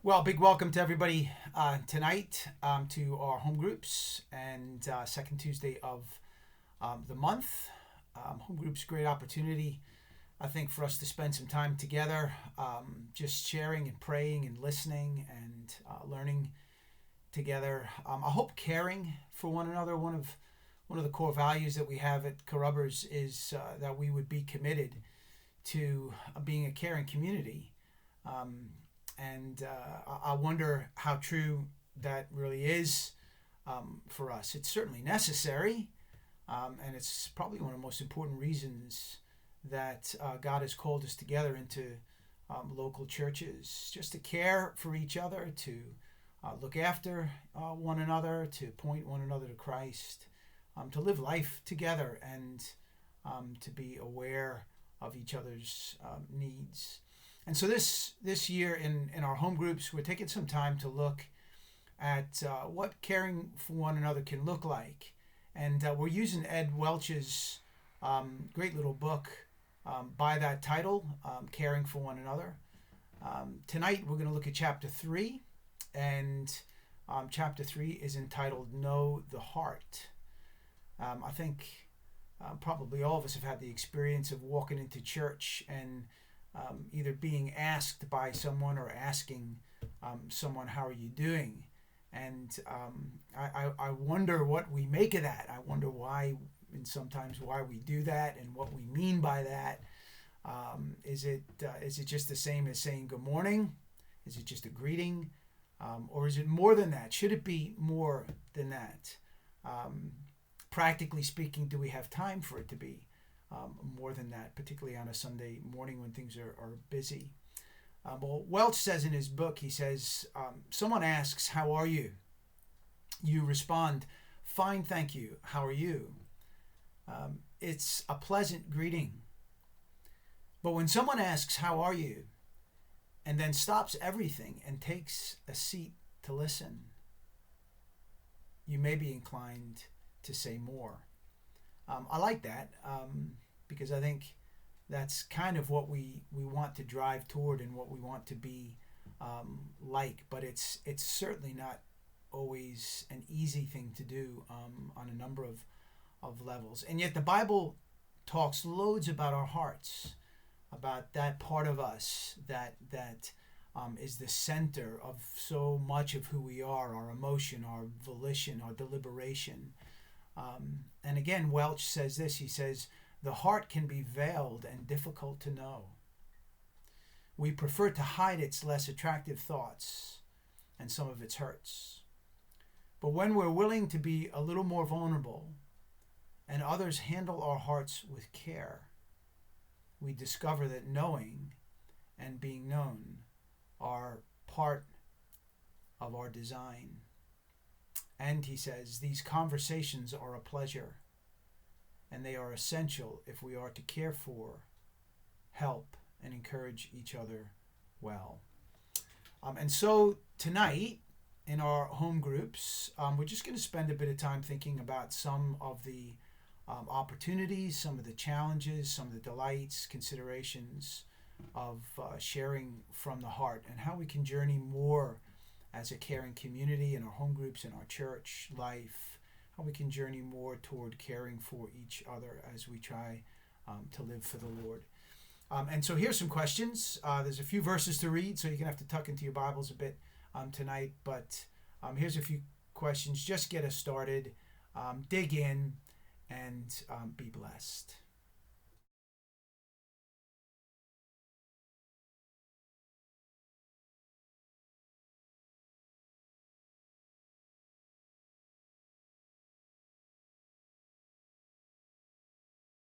Well, big welcome to everybody tonight to our home groups and second Tuesday of the month. Home groups, great opportunity, I think, for us to spend some time together, just sharing and praying and listening and learning together. I hope caring for one another. One of the core values that we have at Carrubbers is that we would be committed to being a caring community. And I wonder how true that really is for us. It's certainly necessary, and it's probably one of the most important reasons that God has called us together into local churches, just to care for each other, to look after one another, to point one another to Christ, to live life together, and to be aware of each other's needs. And so this year in our home groups, we're taking some time to look at what caring for one another can look like. And we're using Ed Welch's great little book by that title, Caring for One Another. Tonight we're going to look at chapter 3, and chapter 3 is entitled Know the Heart. I think probably all of us have had the experience of walking into church and either being asked by someone or asking someone, how are you doing? And I wonder what we make of that. I wonder why, and sometimes why we do that and what we mean by that. Is it just the same as saying good morning? Is it just a greeting? Or is it more than that? Should it be more than that? Practically speaking, do we have time for it to be more than that, particularly on a Sunday morning when things are busy? Well, Welch says in his book, he says, someone asks, how are you? You respond, fine, thank you. How are you? It's a pleasant greeting. But when someone asks, how are you? And then stops everything and takes a seat to listen, you may be inclined to say more. I like that because I think that's kind of what we want to drive toward and what we want to be like. But it's certainly not always an easy thing to do on a number of levels. And yet the Bible talks loads about our hearts, about that part of us that is the center of so much of who we are, our emotion, our volition, our deliberation. And again, Welch says this. He says, the heart can be veiled and difficult to know. We prefer to hide its less attractive thoughts and some of its hurts. But when we're willing to be a little more vulnerable and others handle our hearts with care, we discover that knowing and being known are part of our design. And he says, these conversations are a pleasure, and they are essential if we are to care for, help, and encourage each other well. And so tonight, in our home groups, we're just going to spend a bit of time thinking about some of the opportunities, some of the challenges, some of the delights, considerations of sharing from the heart, and how we can journey more as a caring community in our home groups, in our church life, how we can journey more toward caring for each other as we try to live for the Lord. And so here's some questions. There's a few verses to read, so you're going to have to tuck into your Bibles a bit tonight. But here's a few questions. Just get us started. Dig in and be blessed.